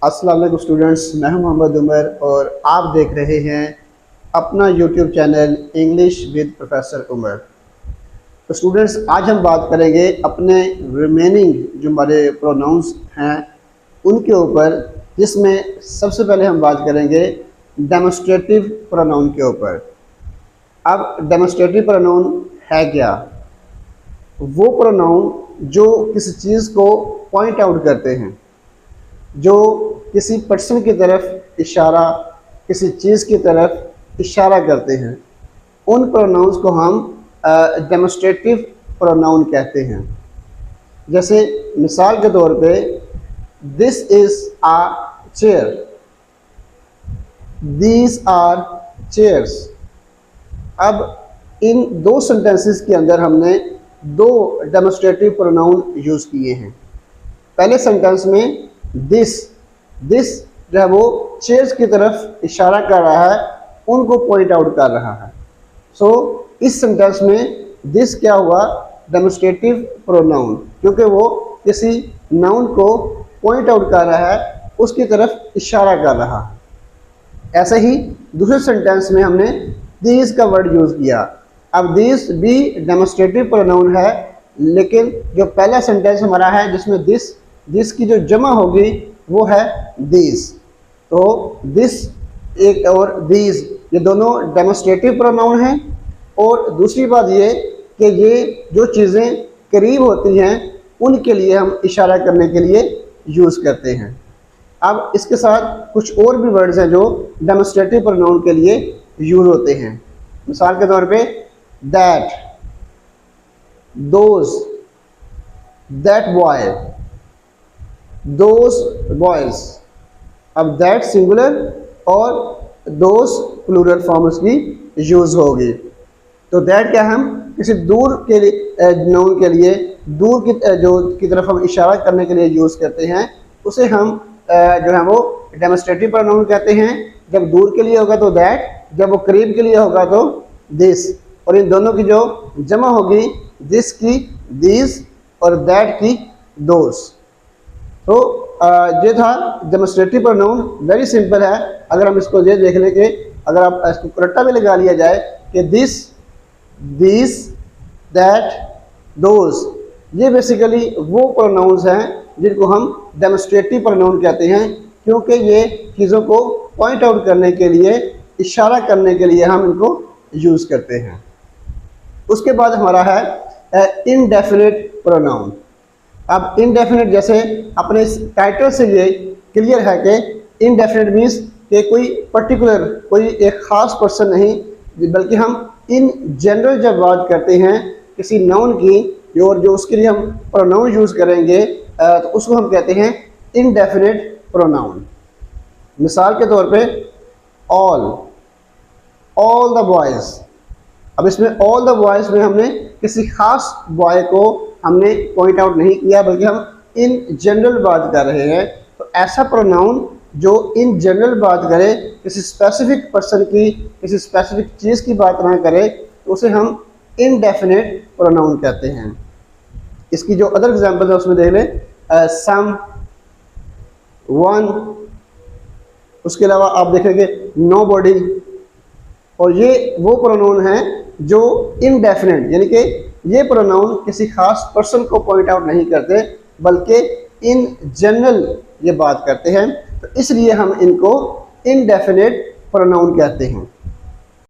अस्सलाम वालेकुम स्टूडेंट्स, मैं हूं मोहम्मद उमर और आप देख रहे हैं अपना YouTube channel English with professor Umar. तो स्टूडेंट्स, आज हम बात करेंगे अपने रिमेनिंग जो हमारे प्रोनाउंस हैं उनके ऊपर, जिसमें सबसे पहले हम बात करेंगे डेमोस्ट्रेटिव प्रोनाउन के ऊपर। अब डेमोस्ट्रेटिव प्रोनाउन है क्या? वो प्रोनाउन जो किसी चीज़ को पॉइंट आउट करते हैं, जो किसी पर्सन की तरफ इशारा, किसी चीज़ की तरफ इशारा करते हैं, उन प्रोनाउंस को हम डेमोस्ट्रेटिव प्रोनाउन कहते हैं। जैसे मिसाल के तौर पे, this is a chair, these are chairs. अब इन दो सेंटेंसेस के अंदर हमने दो डेमोस्ट्रेटिव प्रोनाउन यूज़ किए हैं। पहले सेंटेंस में दिस जो है वो चेयर्स की तरफ इशारा कर रहा है, उनको पॉइंट आउट कर रहा है। सो इस सेंटेंस में दिस क्या हुआ? डेमोस्ट्रेटिव प्रोनाउन, क्योंकि वो किसी नाउन को पॉइंट आउट कर रहा है, उसकी तरफ इशारा कर रहा है। ऐसे ही दूसरे सेंटेंस में हमने दीज का वर्ड यूज़ किया। अब दीज भी डेमोस्ट्रेटिव प्रोनाउन है, लेकिन जो पहला सेंटेंस हमारा है जिसमें दिस की जो जमा होगी वो है दीज। तो दिस एक और दीज, ये दोनों डेमोस्ट्रेटिव प्रोनाउन हैं। और दूसरी बात ये कि ये जो चीज़ें करीब होती हैं उनके लिए हम इशारा करने के लिए यूज़ करते हैं। अब इसके साथ कुछ और भी वर्ड्स हैं जो डेमोस्ट्रेटिव प्रोनाउन के लिए यूज़ होते हैं। मिसाल के तौर पे that, those, that boy, those boys. अब दैट सिंगुलर और दोज प्लूरल फॉर्म उसकी यूज़ होगी। तो दैट क्या, हम किसी दूर के लिए नाउन के लिए, दूर की तरफ हम इशारा करने के लिए यूज़ करते हैं, उसे हम जो है वो डेमोस्ट्रेटिव प्रोनाउन कहते हैं। जब दूर के लिए होगा तो दैट, जब वो करीब के लिए होगा तो दिस। और इन दोनों की जो जमा होगी, दिस की दीज और दैट की दोज। तो ये था डेमोस्ट्रेटिव प्रोनाउन। वेरी सिंपल है। अगर हम इसको ये देख लें कि अगर आप इसको करट्टा में लगा लिया जाए कि दिस, दिस, दैट, दोज, ये बेसिकली वो प्रोनाउंस हैं जिनको हम डेमोस्ट्रेटिव प्रोनाउन कहते हैं, क्योंकि ये चीज़ों को पॉइंट आउट करने के लिए, इशारा करने के लिए हम इनको यूज़ करते हैं। उसके बाद हमारा है इनडेफिनिट प्रोनाउन। अब इनडेफिनिट, जैसे अपने इस टाइटल से ये क्लियर है कि इनडेफिनिट मीन्स कि कोई पर्टिकुलर, कोई एक ख़ास पर्सन नहीं, बल्कि हम इन जनरल जब बात करते हैं किसी नाउन की, और जो उसके लिए हम प्रोनाउन यूज़ करेंगे तो उसको हम कहते हैं इनडेफिनिट प्रोनाउन। मिसाल के तौर पे ऑल द बॉयज़। अब इसमें ऑल द बॉयज़ में हमने किसी ख़ास बॉय को हमने पॉइंट आउट नहीं किया, बल्कि हम इन जनरल बात कर रहे हैं। तो ऐसा प्रोनाउन जो इन जनरल बात करे, किसी स्पेसिफिक पर्सन की, किसी स्पेसिफिक चीज़ की बात ना करे, तो उसे हम इनडेफिनिट प्रोनाउन कहते हैं। इसकी जो अदर एग्जांपल है उसमें देख लें, सम, वन, उसके अलावा आप देखेंगे नोबॉडी। और ये वो प्रोनाउन हैं जो इनडेफिनिट, यानी कि ये प्रोनाउन किसी खास पर्सन को पॉइंट आउट नहीं करते, बल्कि इन जनरल ये बात करते हैं। तो इसलिए हम इनको इनडेफिनिट प्रोनाउन कहते हैं।